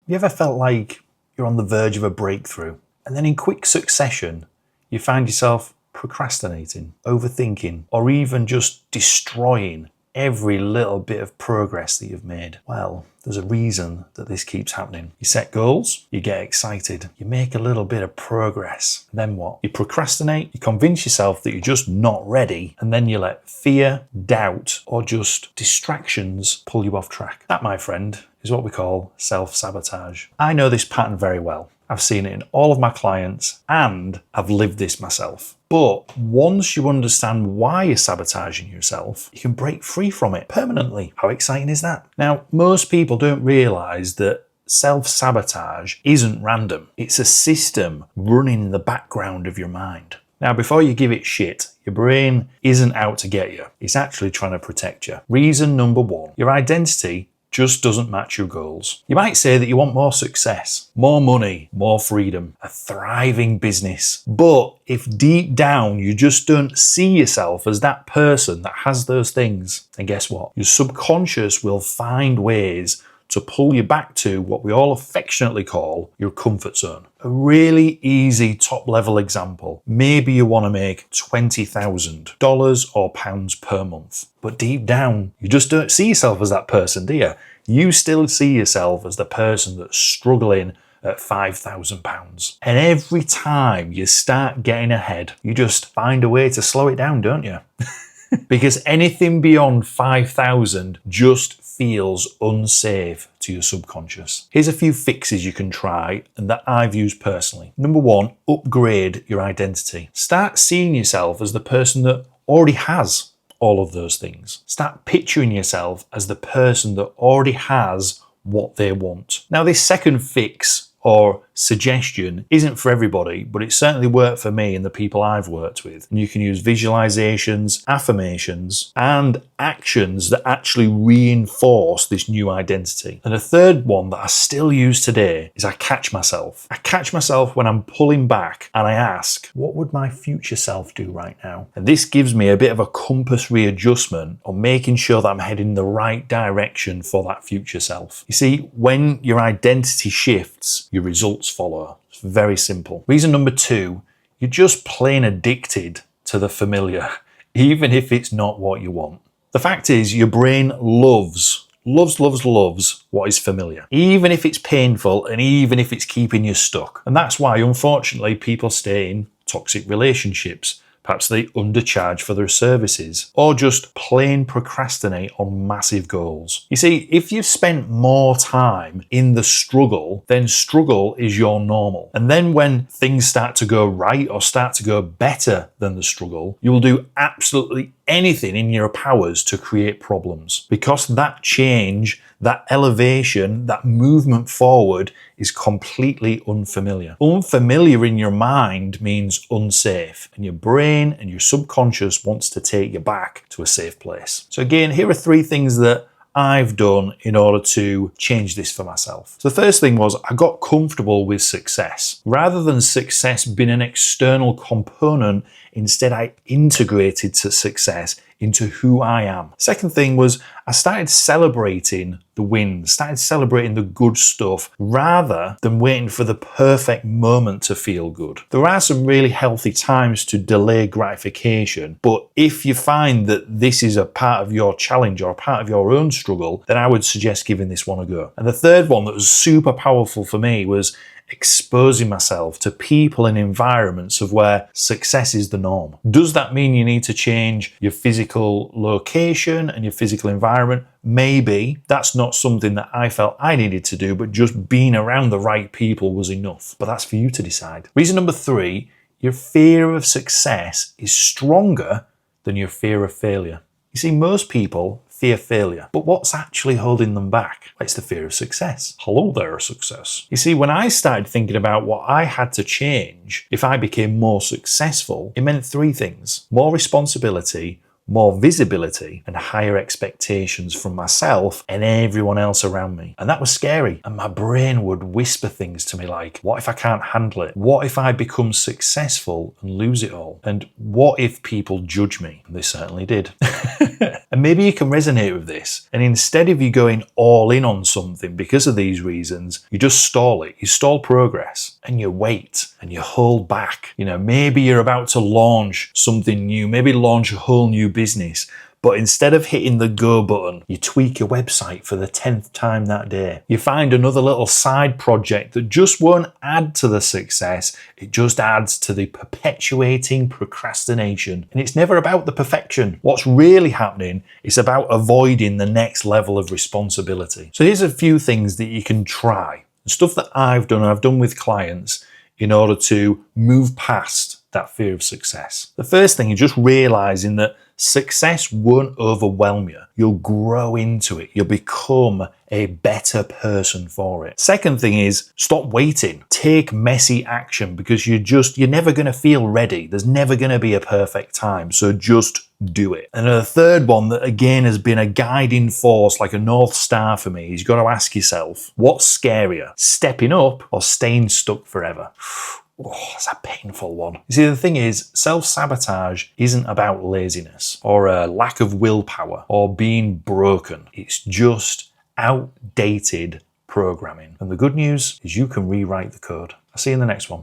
You ever felt like you're on the verge of a breakthrough, and then in quick succession, you find yourself procrastinating, overthinking, or even just destroying every little bit of progress that you've made? Well, there's a reason that this keeps happening. You set goals, you get excited, you make a little bit of progress. Then what? You procrastinate, you convince yourself that you're just not ready, and then you let fear, doubt, or just distractions pull you off track. That, my friend, is what we call self-sabotage. I know this pattern very well. I've seen it in all of my clients, and I've lived this myself. But once you understand why you're sabotaging yourself, you can break free from it permanently. How exciting is that? Now, most people don't realize that self-sabotage isn't random. It's a system running in the background of your mind. Now, before you give it shit, your brain isn't out to get you. It's actually trying to protect you. Reason number one, your identity just doesn't match your goals. You might say that you want more success, more money, more freedom, a thriving business. But if deep down you just don't see yourself as that person that has those things, then guess what? Your subconscious will find ways to pull you back to what we all affectionately call your comfort zone. A really easy top-level example. Maybe you want to make $20,000 or pounds per month. But deep down, you just don't see yourself as that person, do you? You still see yourself as the person that's struggling at £5,000. And every time you start getting ahead, you just find a way to slow it down, don't you? Because anything beyond 5,000 just feels unsafe to your subconscious. Here's a few fixes you can try and that I've used personally. Number one, upgrade your identity. Start seeing yourself as the person that already has all of those things. Start picturing yourself as the person that already has what they want. Now, this second fix or suggestion isn't for everybody, but it certainly worked for me and the people I've worked with. And you can use visualizations, affirmations, and actions that actually reinforce this new identity. And a third one that I still use today is I catch myself. I catch myself when I'm pulling back and I ask, what would my future self do right now? And this gives me a bit of a compass readjustment on making sure that I'm heading in the right direction for that future self. You see, when your identity shifts, your results follow. It's very simple. Reason number two, you're just plain addicted to the familiar, even if it's not what you want. The fact is, your brain loves what is familiar, even if it's painful and even if it's keeping you stuck. And that's why, unfortunately, people stay in toxic relationships. Perhaps they undercharge for their services or just plain procrastinate on massive goals. You see, if you've spent more time in the struggle, then struggle is your normal. And then when things start to go right or start to go better than the struggle, you will do absolutely anything in your powers to create problems, because that change, that elevation, that movement forward is completely unfamiliar. Unfamiliar in your mind means unsafe, and your brain and your subconscious wants to take you back to a safe place. So again, here are three things that I've done in order to change this for myself. So the first thing was I got comfortable with success. Rather than success being an external component, instead I integrated to success into who I am. Second thing was I started celebrating the wins, started celebrating the good stuff rather than waiting for the perfect moment to feel good. There are some really healthy times to delay gratification, but if you find that this is a part of your challenge or a part of your own struggle, then I would suggest giving this one a go. And the third one that was super powerful for me was exposing myself to people and environments of where success is the norm. Does that mean you need to change your physical location and your physical environment? Maybe. That's not something that I felt I needed to do, but just being around the right people was enough. But that's for you to decide. Reason number three, your fear of success is stronger than your fear of failure. You see, most people fear failure, but what's actually holding them back? It's the fear of success. Hello there, success. You see, when I started thinking about what I had to change if I became more successful, it meant three things: more responsibility, more visibility, and higher expectations from myself and everyone else around me. And that was scary. And my brain would whisper things to me like, what if I can't handle it? What if I become successful and lose it all? And what if people judge me? And they certainly did. And And maybe you can resonate with this. And instead of you going all in on something because of these reasons, you just stall it. You stall progress and you wait and you hold back. You know, maybe you're about to launch something new, maybe launch a whole new business. But instead of hitting the go button, you tweak your website for the 10th time that day. You find another little side project that just won't add to the success. It just adds to the perpetuating procrastination. And it's never about the perfection. What's really happening is about avoiding the next level of responsibility. So here's a few things that you can try. Stuff that I've done with clients in order to move past that fear of success. The first thing is just realizing that success won't overwhelm you. You'll grow into it. You'll become a better person for it. Second thing is stop waiting. Take messy action because you're never going to feel ready. There's never going to be a perfect time. So just do it. And the third one that again has been a guiding force, like a North Star for me, is you've got to ask yourself, what's scarier, stepping up or staying stuck forever? Oh, that's a painful one. You see, the thing is, self-sabotage isn't about laziness or a lack of willpower or being broken. It's just outdated programming. And the good news is you can rewrite the code. I'll see you in the next one.